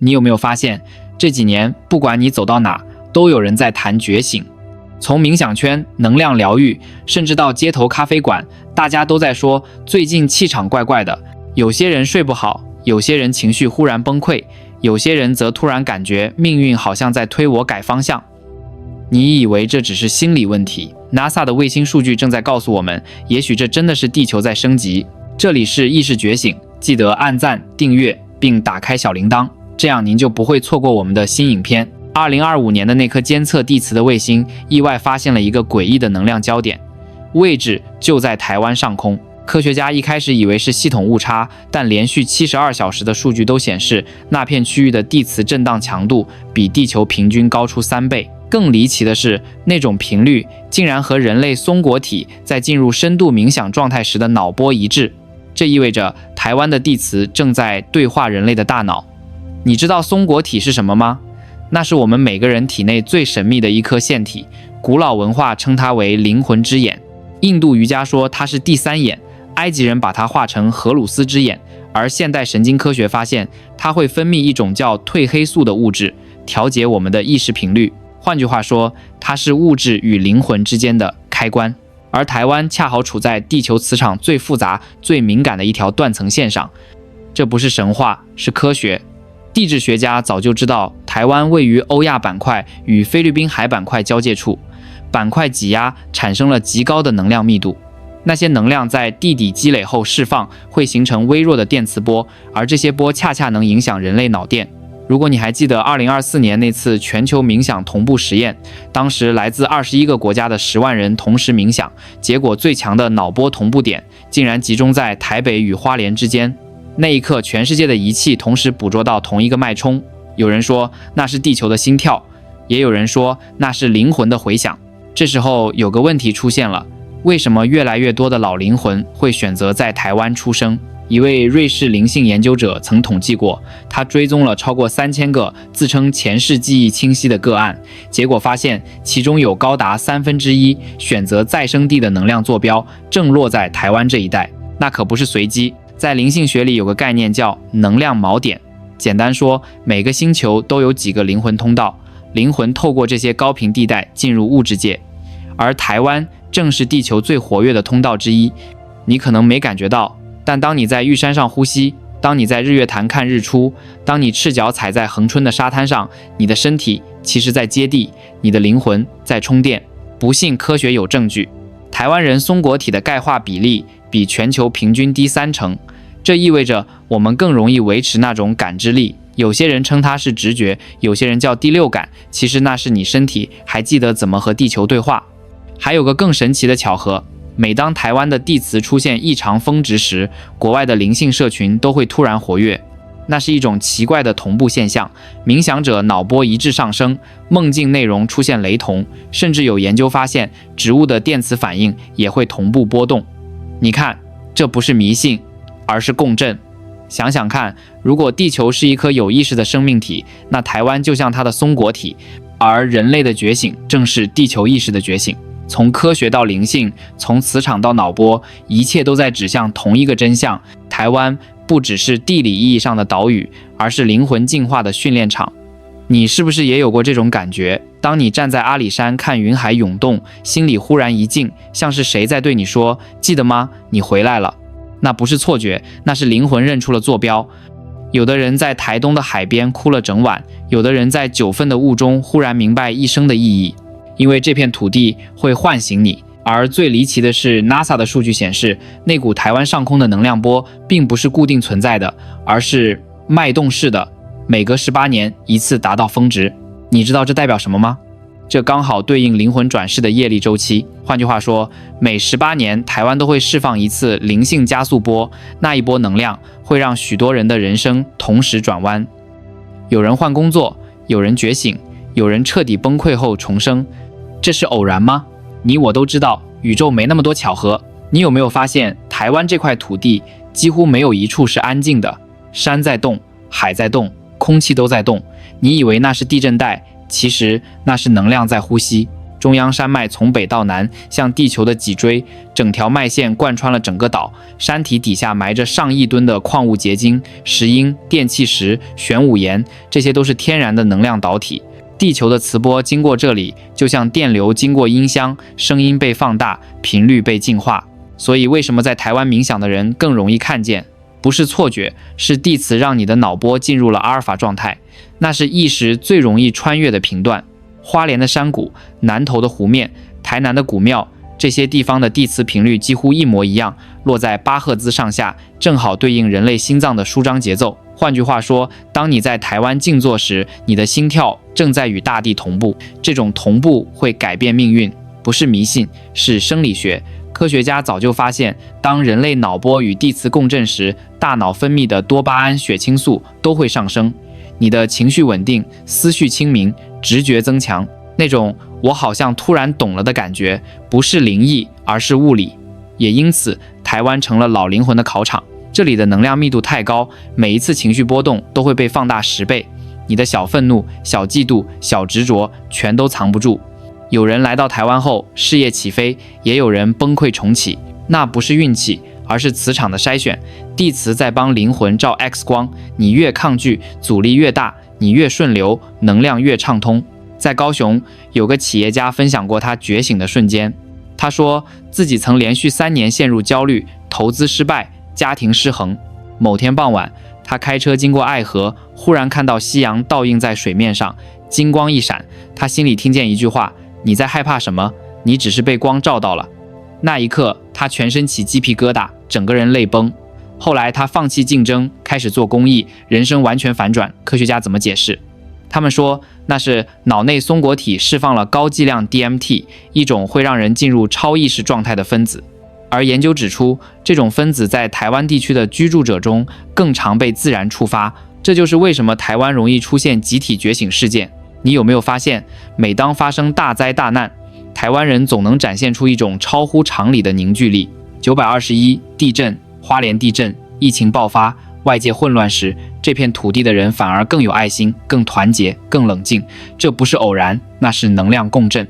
你有没有发现，这几年不管你走到哪，都有人在谈觉醒。从冥想圈、能量疗愈，甚至到街头咖啡馆，大家都在说最近气场怪怪的，有些人睡不好，有些人情绪忽然崩溃，有些人则突然感觉命运好像在推我改方向。你以为这只是心理问题？ NASA 的卫星数据正在告诉我们，也许这真的是地球在升级。这里是意识觉醒，记得按赞、订阅并打开小铃铛，这样您就不会错过我们的新影片。2025年的那颗监测地磁的卫星意外发现了一个诡异的能量焦点，位置就在台湾上空。科学家一开始以为是系统误差，但连续72小时的数据都显示，那片区域的地磁震荡强度比地球平均高出3倍。更离奇的是，那种频率竟然和人类松果体在进入深度冥想状态时的脑波一致。这意味着台湾的地磁正在对话人类的大脑。你知道松果体是什么吗？那是我们每个人体内最神秘的一颗腺体，古老文化称它为灵魂之眼，印度瑜伽说它是第3眼，埃及人把它画成荷鲁斯之眼，而现代神经科学发现它会分泌一种叫褪黑素的物质，调节我们的意识频率。换句话说，它是物质与灵魂之间的开关。而台湾恰好处在地球磁场最复杂、最敏感的一条断层线上，这不是神话，是科学。地质学家早就知道，台湾位于欧亚板块与菲律宾海板块交界处，板块挤压产生了极高的能量密度，那些能量在地底积累后释放，会形成微弱的电磁波，而这些波恰恰能影响人类脑电。如果你还记得2024年那次全球冥想同步实验，当时来自21个国家的10万人同时冥想，结果最强的脑波同步点竟然集中在台北与花莲之间。那一刻，全世界的仪器同时捕捉到同一个脉冲。有人说那是地球的心跳，也有人说那是灵魂的回响。这时候有个问题出现了，为什么越来越多的老灵魂会选择在台湾出生？一位瑞士灵性研究者曾统计过，他追踪了超过3000个自称前世记忆清晰的个案，结果发现其中有高达1/3选择再生地的能量坐标正落在台湾这一带。那可不是随机，在灵性学里有个概念叫能量锚点，简单说，每个星球都有几个灵魂通道，灵魂透过这些高频地带进入物质界，而台湾正是地球最活跃的通道之一。你可能没感觉到，但当你在玉山上呼吸，当你在日月潭看日出，当你赤脚踩在恒春的沙滩上，你的身体其实在接地，你的灵魂在充电。不信科学有证据，台湾人松果体的钙化比例比全球平均低30%，这意味着我们更容易维持那种感知力。有些人称它是直觉，有些人叫第六感，其实那是你身体还记得怎么和地球对话。还有个更神奇的巧合，每当台湾的地磁出现异常峰值时，国外的灵性社群都会突然活跃，那是一种奇怪的同步现象，冥想者脑波一致上升，梦境内容出现雷同，甚至有研究发现植物的电磁反应也会同步波动。你看，这不是迷信，而是共振。想想看，如果地球是一颗有意识的生命体，那台湾就像它的松果体，而人类的觉醒正是地球意识的觉醒。从科学到灵性，从磁场到脑波，一切都在指向同一个真相。台湾不只是地理意义上的岛屿，而是灵魂进化的训练场。你是不是也有过这种感觉？当你站在阿里山看云海涌动，心里忽然一静，像是谁在对你说，记得吗？你回来了。那不是错觉，那是灵魂认出了坐标。有的人在台东的海边哭了整晚，有的人在9份的雾中忽然明白一生的意义。因为这片土地会唤醒你。而最离奇的是 NASA 的数据显示，那股台湾上空的能量波并不是固定存在的，而是脉动式的，每隔18年一次达到峰值。你知道这代表什么吗？这刚好对应灵魂转世的业力周期。换句话说，每18年台湾都会释放一次灵性加速波，那一波能量会让许多人的人生同时转弯。有人换工作，有人觉醒，有人彻底崩溃后重生。这是偶然吗？你我都知道，宇宙没那么多巧合。你有没有发现，台湾这块土地几乎没有一处是安静的？山在动，海在动，空气都在动。你以为那是地震带，其实那是能量在呼吸。中央山脉从北到南，像地球的脊椎，整条脉线贯穿了整个岛。山体底下埋着上亿吨的矿物结晶、石英、电气石、玄武岩，这些都是天然的能量导体。地球的磁波经过这里，就像电流经过音箱，声音被放大，频率被净化。所以为什么在台湾冥想的人更容易看见？不是错觉，是地磁让你的脑波进入了阿尔法状态，那是意识最容易穿越的频段。花莲的山谷、南投的湖面、台南的古庙，这些地方的地磁频率几乎一模一样，落在8赫兹上下，正好对应人类心脏的舒张节奏。换句话说，当你在台湾静坐时，你的心跳正在与大地同步，这种同步会改变命运，不是迷信，是生理学。科学家早就发现，当人类脑波与地磁共振时，大脑分泌的多巴胺、血清素都会上升，你的情绪稳定，思绪清明，直觉增强，那种我好像突然懂了的感觉，不是灵异，而是物理。也因此，台湾成了老灵魂的考场，这里的能量密度太高，每一次情绪波动都会被放大10倍，你的小愤怒、小嫉妒、小执着，全都藏不住。有人来到台湾后事业起飞，也有人崩溃重启，那不是运气，而是磁场的筛选。地磁在帮灵魂照 X 光，你越抗拒，阻力越大，你越顺流，能量越畅通。在高雄，有个企业家分享过他觉醒的瞬间。他说自己曾连续3年陷入焦虑，投资失败，家庭失衡。某天傍晚，他开车经过爱河，忽然看到夕阳倒映在水面上，金光一闪，他心里听见一句话：你在害怕什么？你只是被光照到了。那一刻，他全身起鸡皮疙瘩，整个人泪崩。后来他放弃竞争，开始做公益，人生完全反转。科学家怎么解释？他们说那是脑内松果体释放了高剂量 DMT， 一种会让人进入超意识状态的分子。而研究指出，这种分子在台湾地区的居住者中更常被自然触发，这就是为什么台湾容易出现集体觉醒事件。你有没有发现，每当发生大灾大难，台湾人总能展现出一种超乎常理的凝聚力？921地震、花莲地震、疫情爆发，外界混乱时，这片土地的人反而更有爱心、更团结、更冷静。这不是偶然，那是能量共振。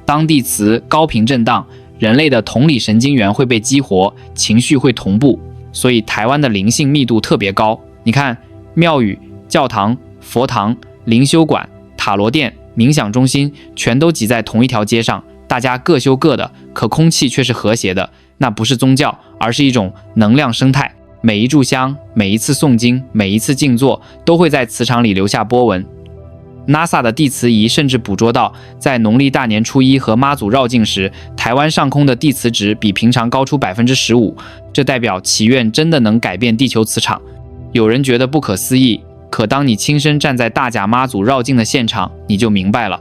当地磁高频震荡，人类的同理神经元会被激活，情绪会同步，所以台湾的灵性密度特别高。你看，庙宇、教堂、佛堂、灵修馆、塔罗店、冥想中心全都挤在同一条街上，大家各修各的，可空气却是和谐的。那不是宗教，而是一种能量生态。每一炷香，每一次诵经，每一次静坐，都会在磁场里留下波纹。NASA 的地磁仪甚至捕捉到，在农历大年初一和妈祖绕境时，台湾上空的地磁值比平常高出 15%， 这代表祈愿真的能改变地球磁场。有人觉得不可思议，可当你亲身站在大甲妈祖绕境的现场，你就明白了。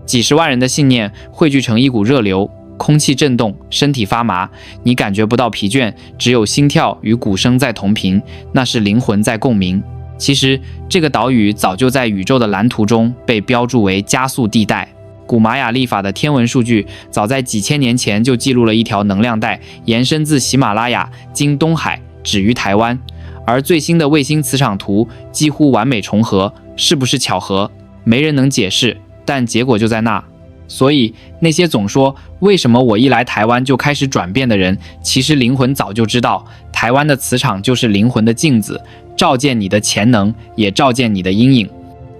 几十万人的信念汇聚成一股热流，空气震动，身体发麻，你感觉不到疲倦，只有心跳与鼓声在同频，那是灵魂在共鸣。其实这个岛屿早就在宇宙的蓝图中被标注为加速地带。古玛雅历法的天文数据早在几千年前就记录了一条能量带，延伸自喜马拉雅，经东海，止于台湾。而最新的卫星磁场图几乎完美重合，是不是巧合？没人能解释，但结果就在那。所以那些总说为什么我一来台湾就开始转变的人，其实灵魂早就知道，台湾的磁场就是灵魂的镜子，照见你的潜能，也照见你的阴影。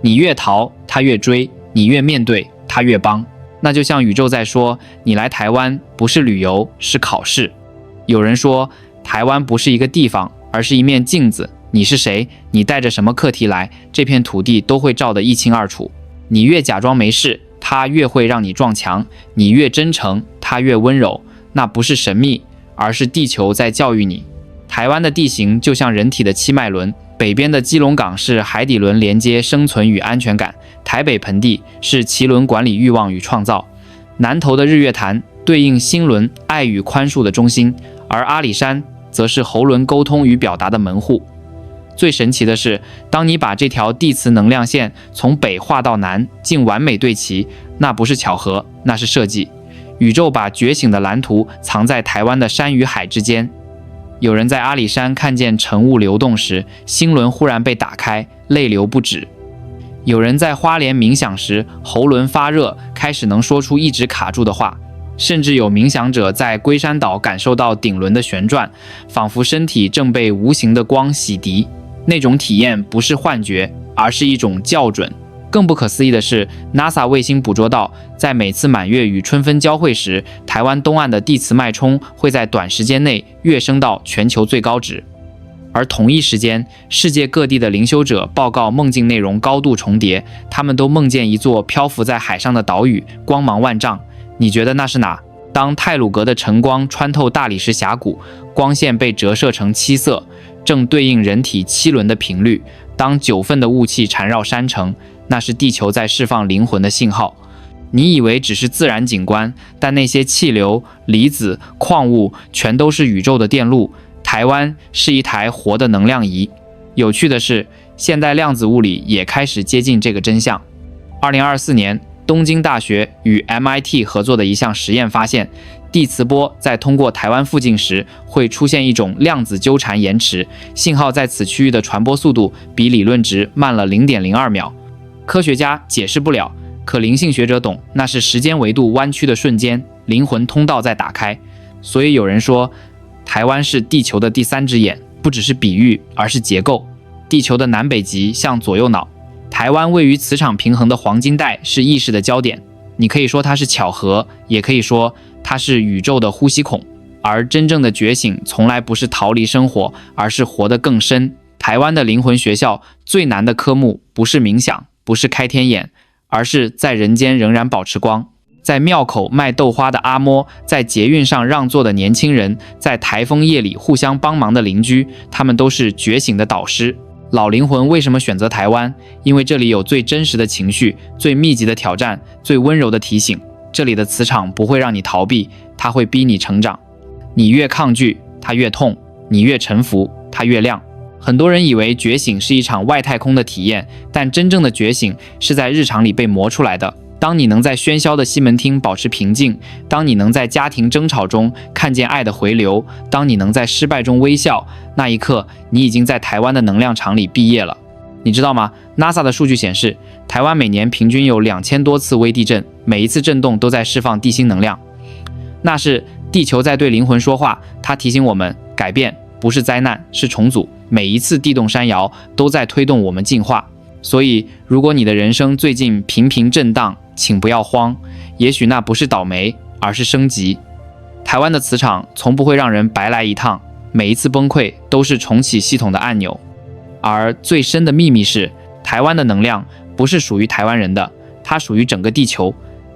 你越逃，他越追；你越面对，他越帮。那就像宇宙在说，你来台湾不是旅游，是考试。有人说，台湾不是一个地方，而是一面镜子。你是谁？你带着什么课题来？这片土地都会照得一清二楚。你越假装没事，它越会让你撞墙；你越真诚，它越温柔。那不是神秘，而是地球在教育你。台湾的地形就像人体的7脉轮，北边的基隆港是海底轮连接生存与安全感，台北盆地是脐轮管理欲望与创造，南投的日月潭对应心轮爱与宽恕的中心，而阿里山则是喉轮沟通与表达的门户。最神奇的是，当你把这条地磁能量线从北画到南，竟完美对齐，那不是巧合，那是设计。宇宙把觉醒的蓝图藏在台湾的山与海之间。有人在阿里山看见晨雾流动时，心轮忽然被打开，泪流不止。有人在花莲冥想时喉轮发热，开始能说出一直卡住的话，甚至有冥想者在龟山岛感受到顶轮的旋转，仿佛身体正被无形的光洗涤。那种体验不是幻觉，而是一种校准。更不可思议的是 ，NASA 卫星捕捉到，在每次满月与春分交汇时，台湾东岸的地磁脉冲会在短时间内跃升到全球最高值。而同一时间，世界各地的灵修者报告梦境内容高度重叠，他们都梦见一座漂浮在海上的岛屿，光芒万丈。你觉得那是哪？当太鲁阁的晨光穿透大理石峡谷，光线被折射成七色，正对应人体七轮的频率。当9份的雾气缠绕山城，那是地球在释放灵魂的信号。你以为只是自然景观，但那些气流、离子、矿物全都是宇宙的电路。台湾是一台活的能量仪。有趣的是，现代量子物理也开始接近这个真相。2024年，东京大学与 MIT 合作的一项实验发现，地磁波在通过台湾附近时，会出现一种量子纠缠延迟，信号在此区域的传播速度比理论值慢了 0.02 秒。科学家解释不了，可灵性学者懂，那是时间维度弯曲的瞬间，灵魂通道在打开。所以有人说，台湾是地球的第3只眼，不只是比喻，而是结构。地球的南北极像左右脑，台湾位于磁场平衡的黄金带是意识的焦点。你可以说它是巧合，也可以说它是宇宙的呼吸孔。而真正的觉醒从来不是逃离生活，而是活得更深。台湾的灵魂学校最难的科目不是冥想，不是开天眼，而是在人间仍然保持光。在庙口卖豆花的阿嬷，在捷运上让座的年轻人，在台风夜里互相帮忙的邻居，他们都是觉醒的导师。老灵魂为什么选择台湾？因为这里有最真实的情绪，最密集的挑战，最温柔的提醒。这里的磁场不会让你逃避，它会逼你成长。你越抗拒，它越痛；你越臣服，它越亮。很多人以为觉醒是一场外太空的体验，但真正的觉醒是在日常里被磨出来的。当你能在喧嚣的西门町保持平静，当你能在家庭争吵中看见爱的回流，当你能在失败中微笑，那一刻你已经在台湾的能量场里毕业了。你知道吗？ NASA 的数据显示，台湾每年平均有2000多次微地震，每一次震动都在释放地心能量。那是地球在对灵魂说话，它提醒我们，改变不是灾难，是重组。每一次地动山摇都在推动我们进化。所以如果你的人生最近频频震荡，请不要慌，也许那不是倒霉，而是升级。台湾的磁场从不会让人白来一趟，每一次崩溃都是重启系统的按钮。而最深的秘密是，台湾的能量不是属于台湾人的，它属于整个地球。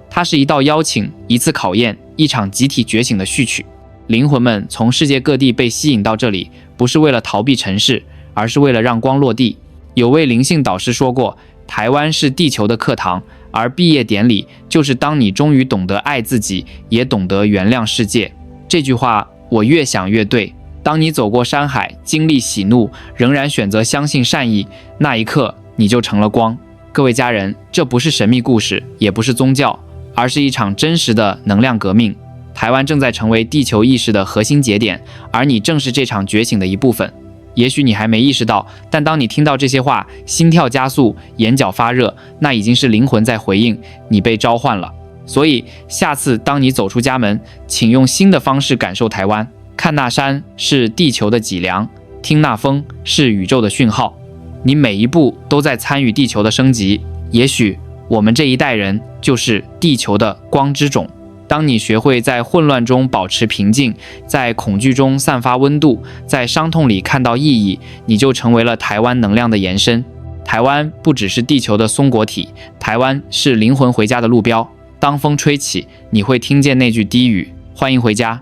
它是一道邀请，一次考验，一场集体觉醒的序曲。灵魂们从世界各地被吸引到这里，不是为了逃避尘世，而是为了让光落地。有位灵性导师说过，台湾是地球的课堂，而毕业典礼就是当你终于懂得爱自己，也懂得原谅世界。这句话我越想越对。当你走过山海，经历喜怒，仍然选择相信善意，那一刻你就成了光。各位家人，这不是神秘故事，也不是宗教，而是一场真实的能量革命。台湾正在成为地球意识的核心节点，而你正是这场觉醒的一部分。也许你还没意识到，但当你听到这些话，心跳加速，眼角发热，那已经是灵魂在回应，你被召唤了。所以下次当你走出家门，请用新的方式感受台湾。看那山是地球的脊梁，听那风是宇宙的讯号。你每一步都在参与地球的升级。也许我们这一代人就是地球的光之种。当你学会在混乱中保持平静，在恐惧中散发温度，在伤痛里看到意义，你就成为了台湾能量的延伸。台湾不只是地球的松果体，台湾是灵魂回家的路标。当风吹起，你会听见那句低语：欢迎回家。